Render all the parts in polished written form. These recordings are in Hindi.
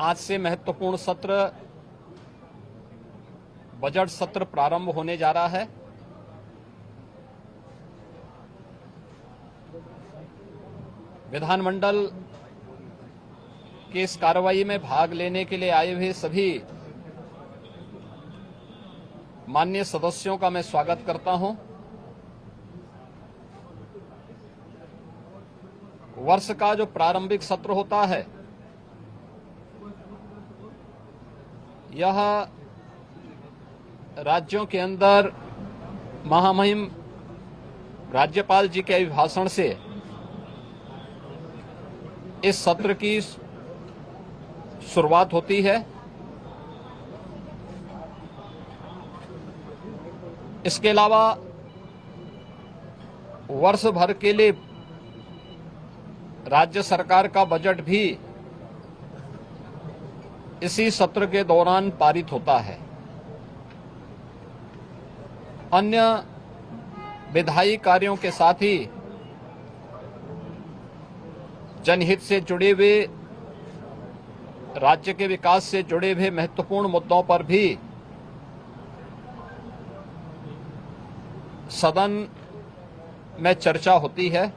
आज से महत्वपूर्ण सत्र बजट सत्र प्रारंभ होने जा रहा है। विधानमंडल की इस कार्रवाई में भाग लेने के लिए आए हुए सभी माननीय सदस्यों का मैं स्वागत करता हूं। वर्ष का जो प्रारंभिक सत्र होता है, यह राज्यों के अंदर महामहिम राज्यपाल जी के अभिभाषण से इस सत्र की शुरुआत होती है। इसके अलावा वर्ष भर के लिए राज्य सरकार का बजट भी इसी सत्र के दौरान पारित होता है। अन्य विधायी कार्यों के साथ ही जनहित से जुड़े हुए, राज्य के विकास से जुड़े हुए महत्वपूर्ण मुद्दों पर भी सदन में चर्चा होती है।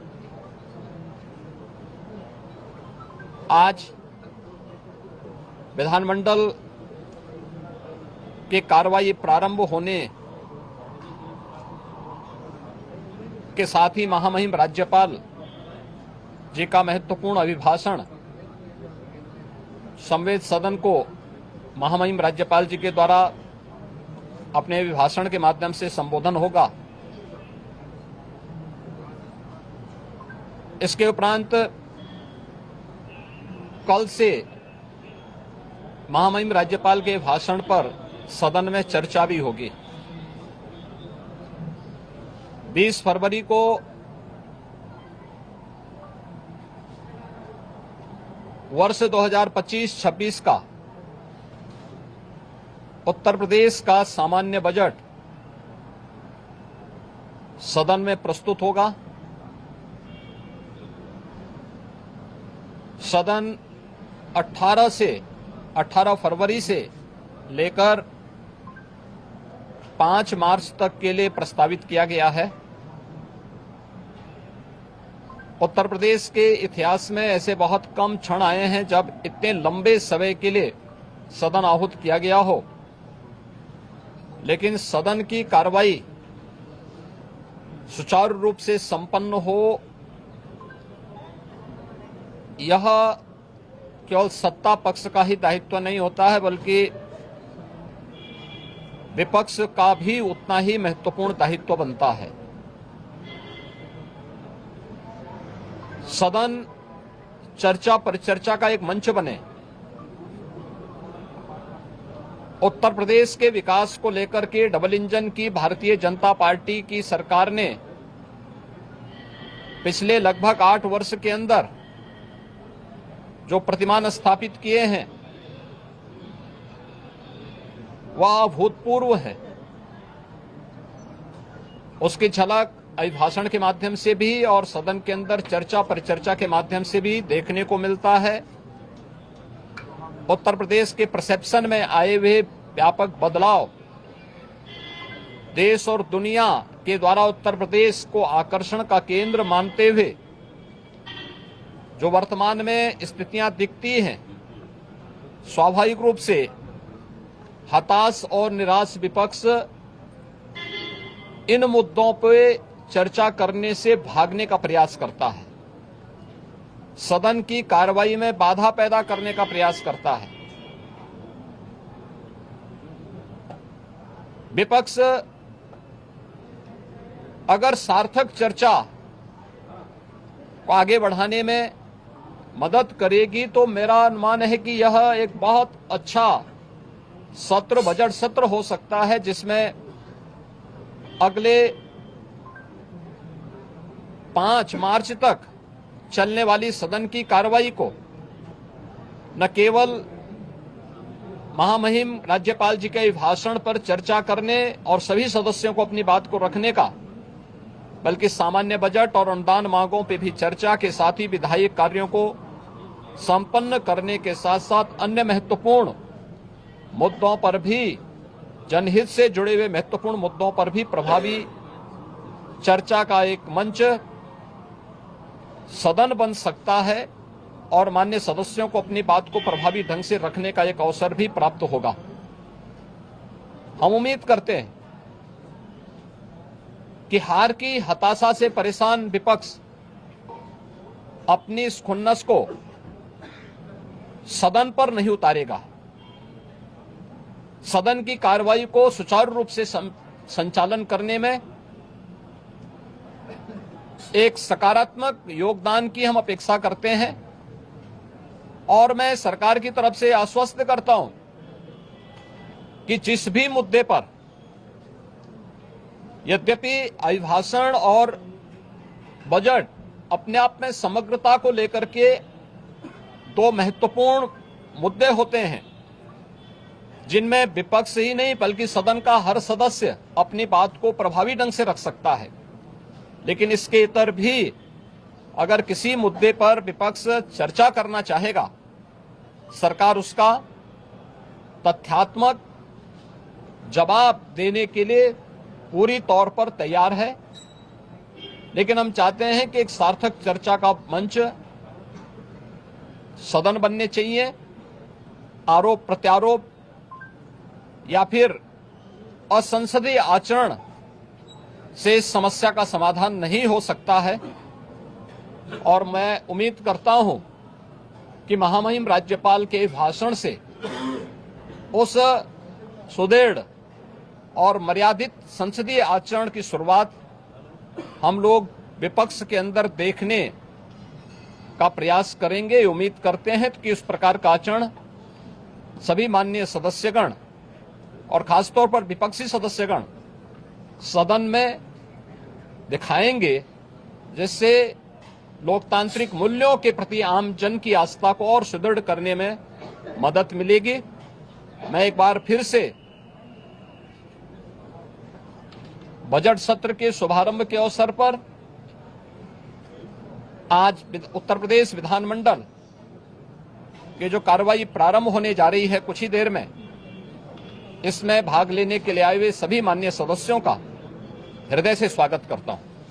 आज विधानमंडल की कार्रवाई प्रारंभ होने के साथ ही महामहिम राज्यपाल जी का महत्वपूर्ण अभिभाषण संवेद सदन को महामहिम राज्यपाल जी के द्वारा अपने अभिभाषण के माध्यम से संबोधन होगा। इसके उपरांत कल से महामहिम राज्यपाल के भाषण पर सदन में चर्चा भी होगी। 20 फरवरी को वर्ष 2025-26 का उत्तर प्रदेश का सामान्य बजट सदन में प्रस्तुत होगा। सदन 18 फरवरी से लेकर 5 मार्च तक के लिए प्रस्तावित किया गया है। उत्तर प्रदेश के इतिहास में ऐसे बहुत कम क्षण आए हैं जब इतने लंबे समय के लिए सदन आहूत किया गया हो, लेकिन सदन की कार्रवाई सुचारू रूप से संपन्न हो, यह केवल सत्ता पक्ष का ही दायित्व नहीं होता है, बल्कि विपक्ष का भी उतना ही महत्वपूर्ण दायित्व बनता है। सदन चर्चा परिचर्चा का एक मंच बने। उत्तर प्रदेश के विकास को लेकर के डबल इंजन की भारतीय जनता पार्टी की सरकार ने पिछले लगभग 8 वर्ष के अंदर जो प्रतिमान स्थापित किए हैं वह अभूतपूर्व है। उसकी झलक अभिभाषण के माध्यम से भी और सदन के अंदर चर्चा परिचर्चा के माध्यम से भी देखने को मिलता है। उत्तर प्रदेश के परसेप्शन में आए हुए व्यापक बदलाव देश और दुनिया के द्वारा उत्तर प्रदेश को आकर्षण का केंद्र मानते हुए जो वर्तमान में स्थितियां दिखती हैं, स्वाभाविक रूप से हताश और निराश विपक्ष इन मुद्दों पे चर्चा करने से भागने का प्रयास करता है, सदन की कार्रवाई में बाधा पैदा करने का प्रयास करता है। विपक्ष अगर सार्थक चर्चा को आगे बढ़ाने में मदद करेगी तो मेरा अनुमान है कि यह एक बहुत अच्छा सत्र, बजट सत्र हो सकता है, जिसमें अगले 5 मार्च तक चलने वाली सदन की कार्रवाई को न केवल महामहिम राज्यपाल जी के भाषण पर चर्चा करने और सभी सदस्यों को अपनी बात को रखने का, बल्कि सामान्य बजट और अनुदान मांगों पर भी चर्चा के साथ ही विधायी कार्यों को संपन्न करने के साथ साथ अन्य महत्वपूर्ण मुद्दों पर भी, जनहित से जुड़े हुए महत्वपूर्ण मुद्दों पर भी प्रभावी चर्चा का एक मंच सदन बन सकता है और माननीय सदस्यों को अपनी बात को प्रभावी ढंग से रखने का एक अवसर भी प्राप्त होगा। हम उम्मीद करते हैं कि हार की हताशा से परेशान विपक्ष अपनी इस खुन्नस को सदन पर नहीं उतारेगा। सदन की कार्रवाई को सुचारू रूप से संचालन करने में एक सकारात्मक योगदान की हम अपेक्षा करते हैं और मैं सरकार की तरफ से आश्वस्त करता हूं कि जिस भी मुद्दे पर, यद्यपि अभिभाषण और बजट अपने आप में समग्रता को लेकर के दो महत्वपूर्ण मुद्दे होते हैं जिनमें विपक्ष ही नहीं बल्कि सदन का हर सदस्य अपनी बात को प्रभावी ढंग से रख सकता है, लेकिन इसके इतर भी अगर किसी मुद्दे पर विपक्ष चर्चा करना चाहेगा, सरकार उसका तथ्यात्मक जवाब देने के लिए पूरी तौर पर तैयार है। लेकिन हम चाहते हैं कि एक सार्थक चर्चा का मंच सदन बनने चाहिए। आरोप प्रत्यारोप या फिर असंसदीय आचरण से इस समस्या का समाधान नहीं हो सकता है और मैं उम्मीद करता हूं कि महामहिम राज्यपाल के भाषण से उस सुदृढ़ और मर्यादित संसदीय आचरण की शुरुआत हम लोग विपक्ष के अंदर देखने का प्रयास करेंगे। उम्मीद करते हैं कि इस प्रकार का आचरण सभी माननीय सदस्यगण और खासतौर पर विपक्षी सदस्यगण सदन में दिखाएंगे, जिससे लोकतांत्रिक मूल्यों के प्रति आम जन की आस्था को और सुदृढ़ करने में मदद मिलेगी। मैं एक बार फिर से बजट सत्र के शुभारंभ के अवसर पर आज उत्तर प्रदेश विधानमंडल के जो कार्रवाई प्रारंभ होने जा रही है कुछ ही देर में, इसमें भाग लेने के लिए आए हुए सभी माननीय सदस्यों का हृदय से स्वागत करता हूं।